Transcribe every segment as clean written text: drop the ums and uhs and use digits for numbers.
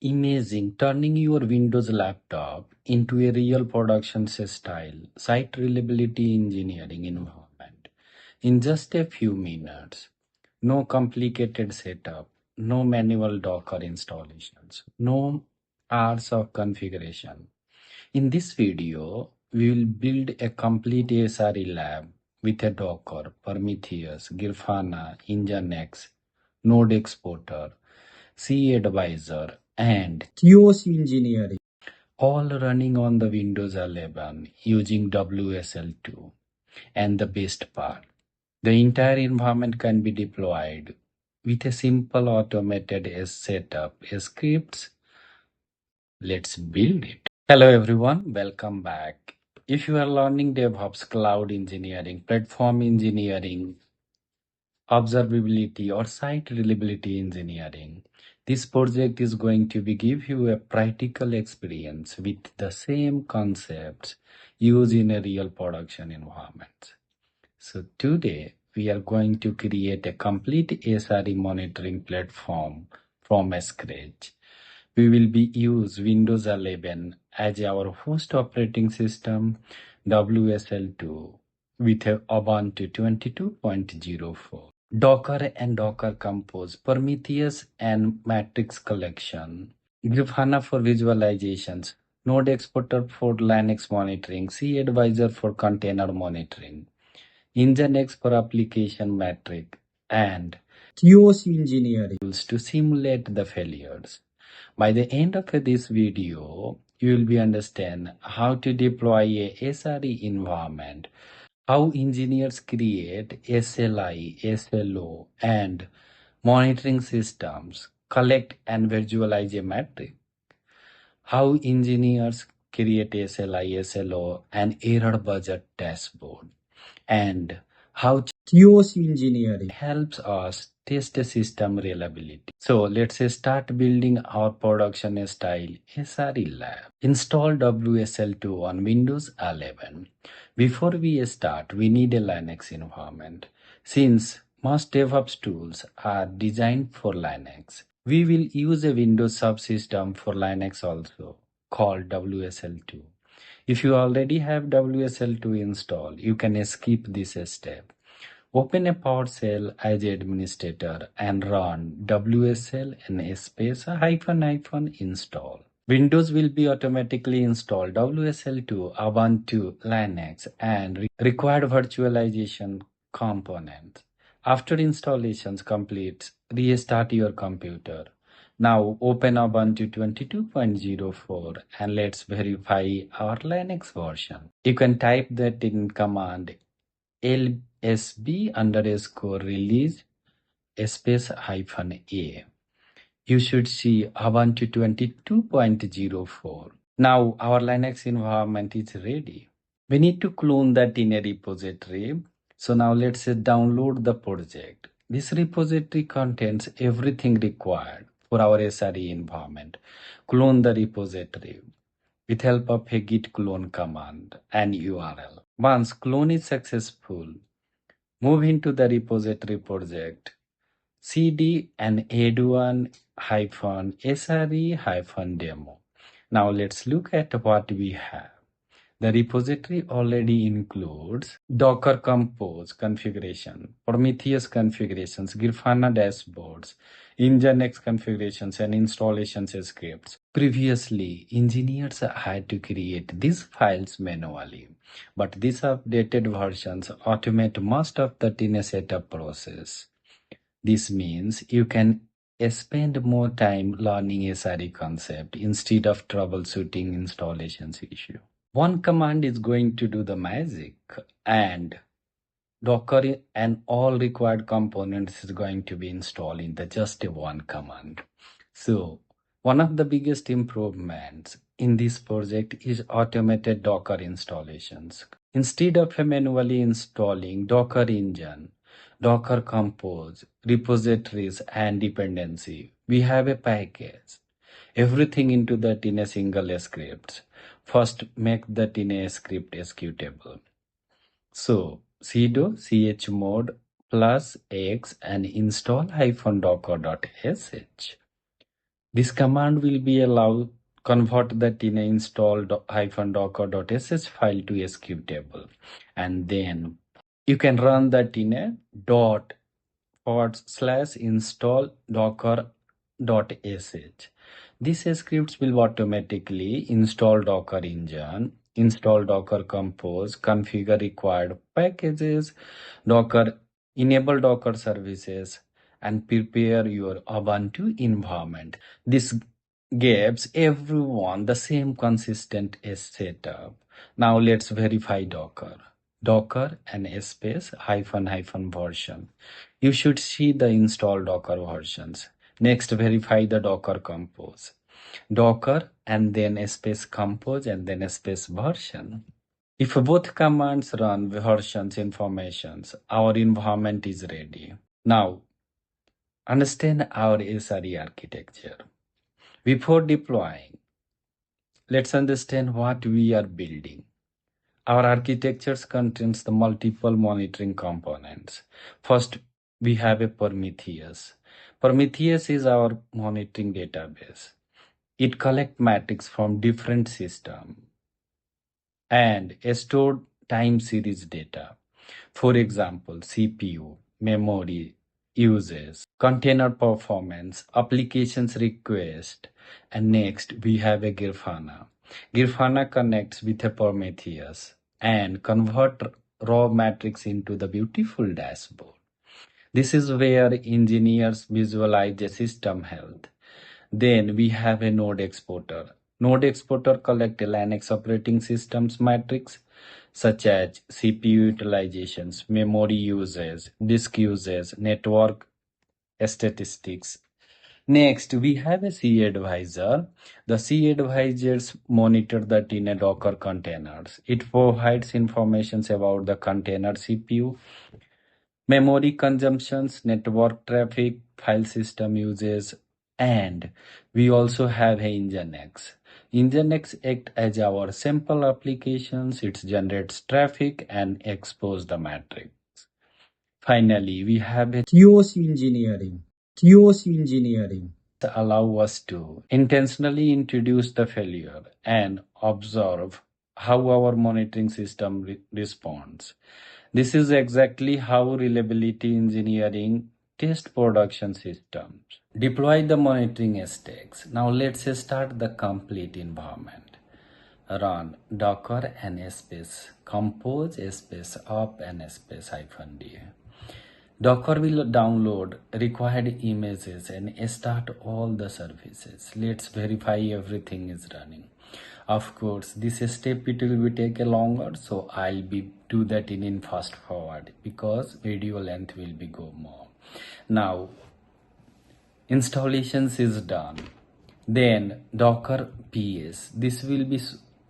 Imagine turning your Windows laptop into a real production style site reliability engineering environment in just a few minutes. No complicated setup, no manual Docker installations, no hours of configuration. In this video, we will build a complete SRE lab with a Docker, Prometheus, Grafana, NGINX, node exporter, cAdvisor, and QoS engineering, all running on the Windows 11 using WSL2. And the best part, the entire environment can be deployed with a simple automated setup scripts. Let's build it. Hello everyone, welcome back. If you are learning DevOps, cloud engineering, platform engineering, observability or site reliability engineering, this project is going to give you a practical experience with the same concepts used in a real production environment. So today we are going to create a complete SRE monitoring platform from scratch. We will use Windows 11 as our host operating system, WSL2 with a Ubuntu 22.04. Docker and Docker Compose, Prometheus and Matrix collection, Grafana for visualizations, Node Exporter for Linux monitoring, cAdvisor for container monitoring, NGINX for application metric, and QoS engineering tools to simulate the failures. By the end of this video, you will understand how to deploy a SRE environment, how engineers create SLI, SLO, and monitoring systems, collect and visualize a metric, how engineers create SLI, SLO, and error budget dashboard, and how QoS engineering helps us test the system reliability. So let's start building our production style SRE lab. Install WSL2 on Windows 11. Before we start, we need a Linux environment. Since most DevOps tools are designed for Linux, we will use a Windows subsystem for Linux also, called WSL2. If you already have WSL2 installed, you can skip this step. Open a PowerShell as administrator and run WSL and space -- install. Windows will be automatically installed WSL2, Ubuntu, Linux, and required virtualization components. After installations completes, restart your computer. Now open Ubuntu 22.04 and let's verify our Linux version. You can type that in command lsb_release space -a. You should see Ubuntu 22.04. Now our Linux environment is ready. We need to clone that in a repository. So now let's download the project. This repository contains everything required for our SRE environment. Clone the repository with help of a git clone command and URL. Once clone is successful, move into the repository project, cd and add one -sre-demo. Now let's look at what we have. The repository already includes Docker Compose configuration, Prometheus configurations, Grafana dashboards, NGINX configurations, and installations scripts. Previously, engineers had to create these files manually, but these updated versions automate most of the setup process. This means you can spend more time learning SRE concept instead of troubleshooting installations issue. One command is going to do the magic, and Docker and all required components is going to be installed in the just one command. So one of the biggest improvements in this project is automated Docker installations. Instead of manually installing Docker engine, Docker Compose, repositories, and dependency, we have a package. Everything into that in a single script. First, make that in a script executable. So, sudo chmod +x and install -docker.sh. This command will be allowed convert that in a install -docker.sh file to executable, and then you can run that in a /install docker.sh. These scripts will automatically install Docker engine, install Docker Compose, configure required packages, Docker enable Docker services, and prepare your Ubuntu environment. This gives everyone the same consistent setup. Now let's verify Docker. Docker and space hyphen version. You should see the install Docker versions. Next, verify the Docker Compose. Docker and then space compose and then space version. If both commands run versions informations, our environment is ready. Now, understand our SRE architecture. Before deploying, let's understand what we are building. Our architecture contains the multiple monitoring components. First, we have a Prometheus. Prometheus is our monitoring database. It collects metrics from different systems and stored time series data. For example, CPU, memory uses, container performance, applications request, and next we have a Grafana. Grafana connects with a Prometheus and convert raw metrics into the beautiful dashboard. This is where engineers visualize the system health. Then we have a node exporter. Node exporter collects Linux operating systems metrics such as CPU utilizations, memory uses, disk uses, network statistics. Next, we have a cAdvisor. The cAdvisors monitor that in a Docker containers. It provides information about the container CPU, memory consumptions, network traffic, file system uses, and we also have a NGINX. NGINX acts as our simple applications. It generates traffic and exposes the metrics. Finally, we have a QoS engineering. QoS engineering allow us to intentionally introduce the failure and observe how our monitoring system responds. This is exactly how reliability engineering test production systems. Deploy the monitoring stacks. Now let's start the complete environment. Run docker and space compose space up and space -d. Docker will download required images and start all the services. Let's verify everything is running. Of course, this step it will take a longer, so I'll be do that in fast forward because video length will be go more. Now, installations is done. Then Docker PS. This will be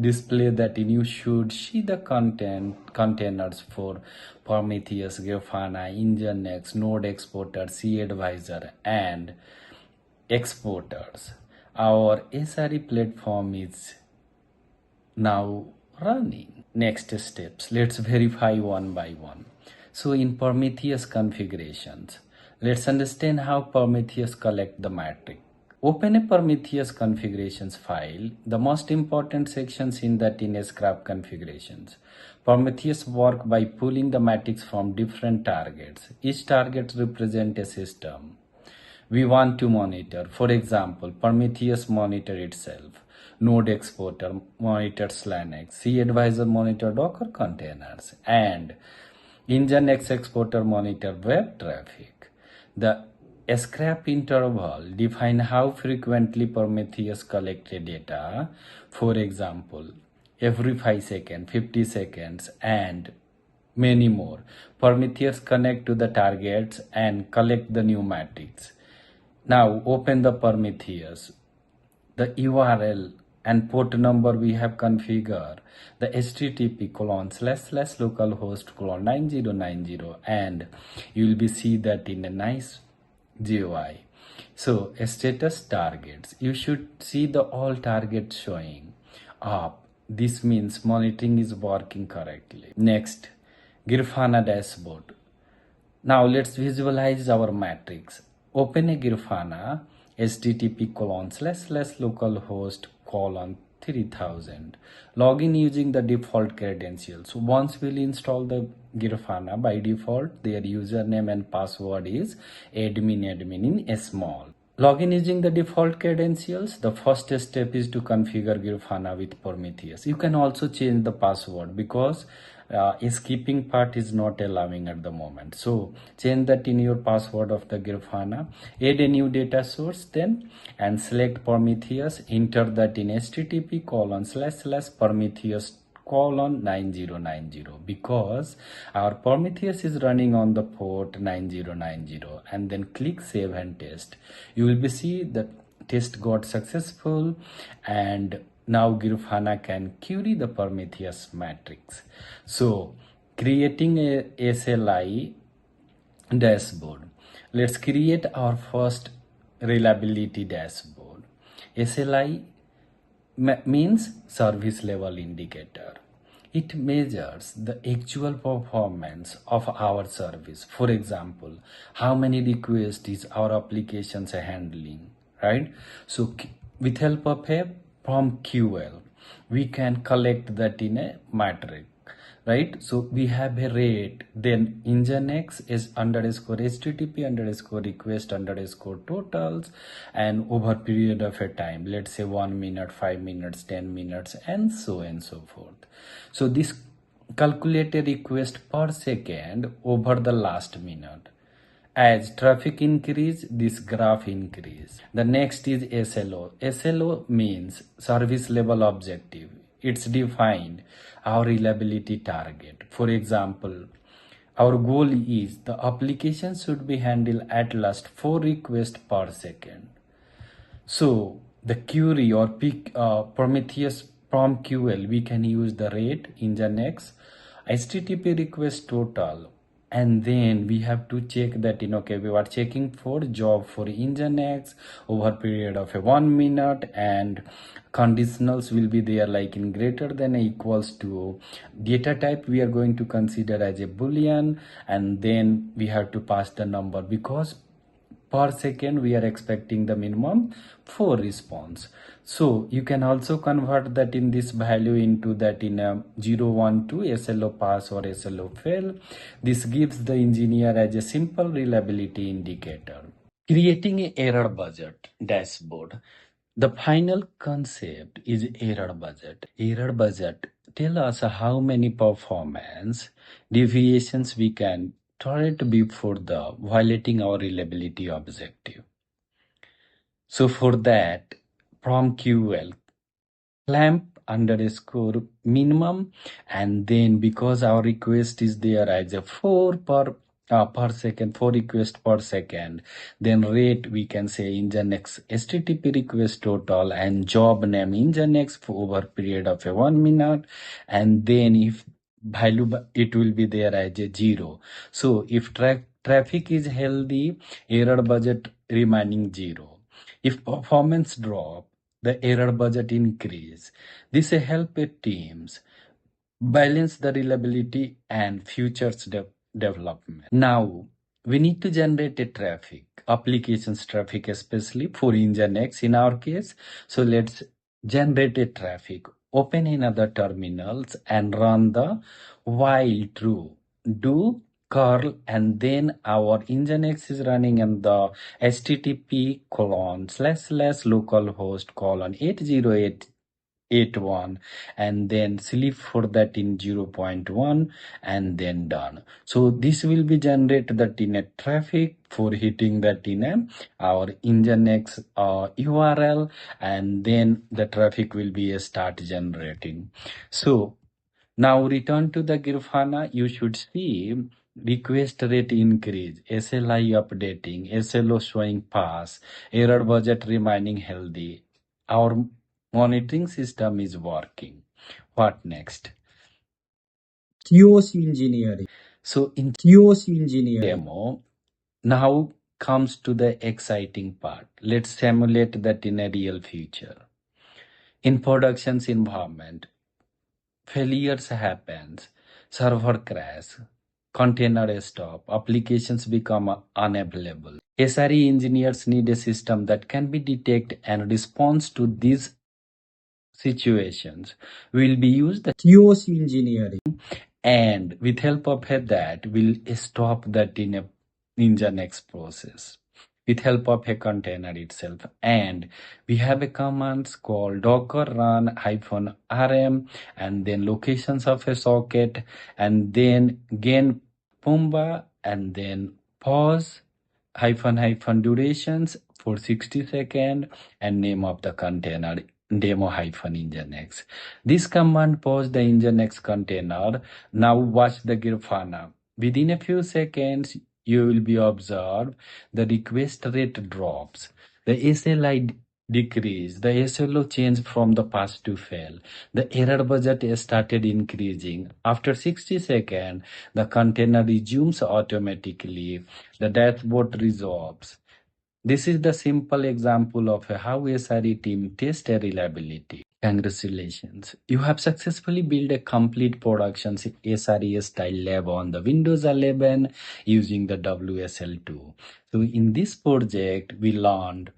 display that you should see the containers for Prometheus, Grafana, NGINX, Node Exporter, cAdvisor, and exporters. Our SRE platform is now running. Next steps. Let's verify one by one. So in Prometheus configurations, let's understand how Prometheus collect the metric. Open a Prometheus configurations file. The most important sections in that in scrap configurations. Prometheus work by pulling the metrics from different targets. Each target represents a system we want to monitor. For example, Prometheus monitor itself. Node exporter monitors Linux. cAdvisor monitor Docker containers. And NGINX exporter monitor web traffic. The scrap interval define how frequently Prometheus collected data. For example, every 5 seconds, 50 seconds, and many more. Prometheus connect to the targets and collect the new metrics. Now open the Prometheus. The URL and port number we have configured the http://localhost:9090 and you will be see that in a nice GUI. So status targets, you should see the all targets showing up. This means monitoring is working correctly. Next, Grafana dashboard. Now let's visualize our metrics. Open a Grafana, http://localhost:3000. Login using the default credentials. Once we'll install the Grafana, by default, their username and password is admin in small. Login using the default credentials. The first step is to configure Grafana with Prometheus. You can also change the password because skipping part is not allowing at the moment. So change that in your password of the Grafana. Add a new data source then and select Prometheus. Enter that in http://prometheus:9090 because our Prometheus is running on the port 9090, and then click save and test. You will be see the test got successful, and now Grafana can query the Prometheus matrix. So creating a SLI dashboard. Let's create our first reliability dashboard. SLI means service level indicator. It measures the actual performance of our service. For example, how many requests is our applications handling, right? So with help of a PromQL, we can collect that in a matrix, right? So we have a rate, then NGINX is underscore http underscore request underscore totals, and over period of a time, let's say 1 minute, 5 minutes, 10 minutes, and so forth. So this calculate a request per second over the last minute. As traffic increase, this graph increase. The next is SLO. SLO means service level objective. It's defined our reliability target. For example, our goal is the application should be handled at least 4 requests per second. So the query or Prometheus PromQL, we can use the rate, NGINX, HTTP request total, and then we have to check that okay, we are checking for job for NGINX over period of 1 minute, and conditionals will be there like in greater than or equals to. Data type we are going to consider as a boolean, and then we have to pass the number because per second we are expecting the minimum 4 response. So you can also convert that in this value into that in a 0, 1, 2 SLO pass or SLO fail. This gives the engineer as a simple reliability indicator. Creating a error budget dashboard. The final concept is error budget. Error budget tell us how many performance deviations we can tolerate before the violating our reliability objective. So for that, PromQL clamp underscore minimum, and then because our request is there as a 4 per second, 4 requests per second, then rate we can say NGINX HTTP request total and job name NGINX for over period of 1 minute, and then if value it will be there as a 0. So if traffic is healthy, error budget remaining 0. If performance drop, the error budget increase. This help teams balance the reliability and futures development. Now we need to generate a traffic, applications traffic, especially for NGINX in our case. So let's generate a traffic. Open another terminals and run the while true. Do curl, and then our NGINX is running in the http://localhost:80881, and then sleep for that in 0.1, and then done. So this will be generated that in a traffic for hitting that in our NGINX URL, and then the traffic will be start generating. So now return to the Grafana. You should see request rate increase, SLI updating, SLO showing pass, error budget remaining healthy. Our monitoring system is working. What next? TOC engineering. So in TOC engineering demo, now comes to the exciting part. Let's simulate that in a real future. In productions environment, failures happens, server crash, container stop, applications become unavailable. SRE engineers need a system that can be detect and response to these situations. We'll be used the TOC engineering, and with help of that, we'll stop that in a NGINX process with help of a container itself. And we have a commands called docker run -rm and then locations of a socket and then again Pumba and then pause durations for 60 seconds and name of the container demo-nginx. This command pause the nginx container. Now watch the Grafana. Within a few seconds, you will be observed the request rate drops. The SLI decrease. The SLO changed from the pass to fail. The error budget started increasing. After 60 seconds, the container resumes automatically. The dashboard resolves. This is the simple example of how SRE team tests reliability. Congratulations, you have successfully built a complete production SRE style lab on the Windows 11 using the WSL2. So in this project, we learned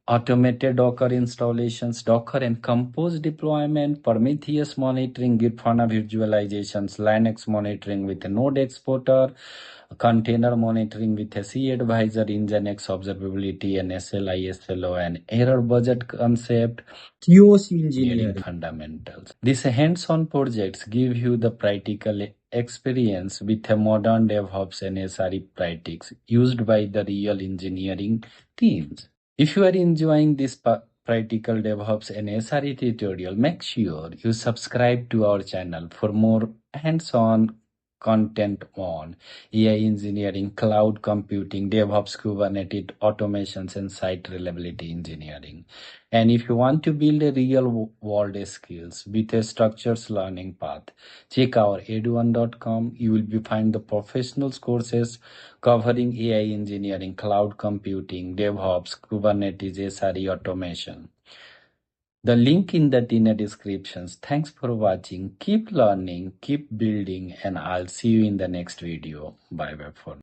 automated Docker installations, Docker and Compose deployment, Prometheus monitoring, Grafana visualizations, Linux monitoring with a node exporter, container monitoring with a cAdvisor, NGINX observability, and SLI, SLO, and error budget concept, TOC engineering fundamentals. These hands-on projects give you the practical experience with a modern DevOps and SRE practices used by the real engineering teams. If you are enjoying this practical DevOps and SRE tutorial, make sure you subscribe to our channel for more hands-on content on AI engineering, cloud computing, DevOps, Kubernetes, automations, and site reliability engineering. And if you want to build a real world skills with a structured learning path, check our edu1.com. You will find the professional courses covering AI engineering, cloud computing, DevOps, Kubernetes, SRE automation. The link in the descriptions. Thanks for watching. Keep learning, keep building, and I'll see you in the next video. Bye bye for now.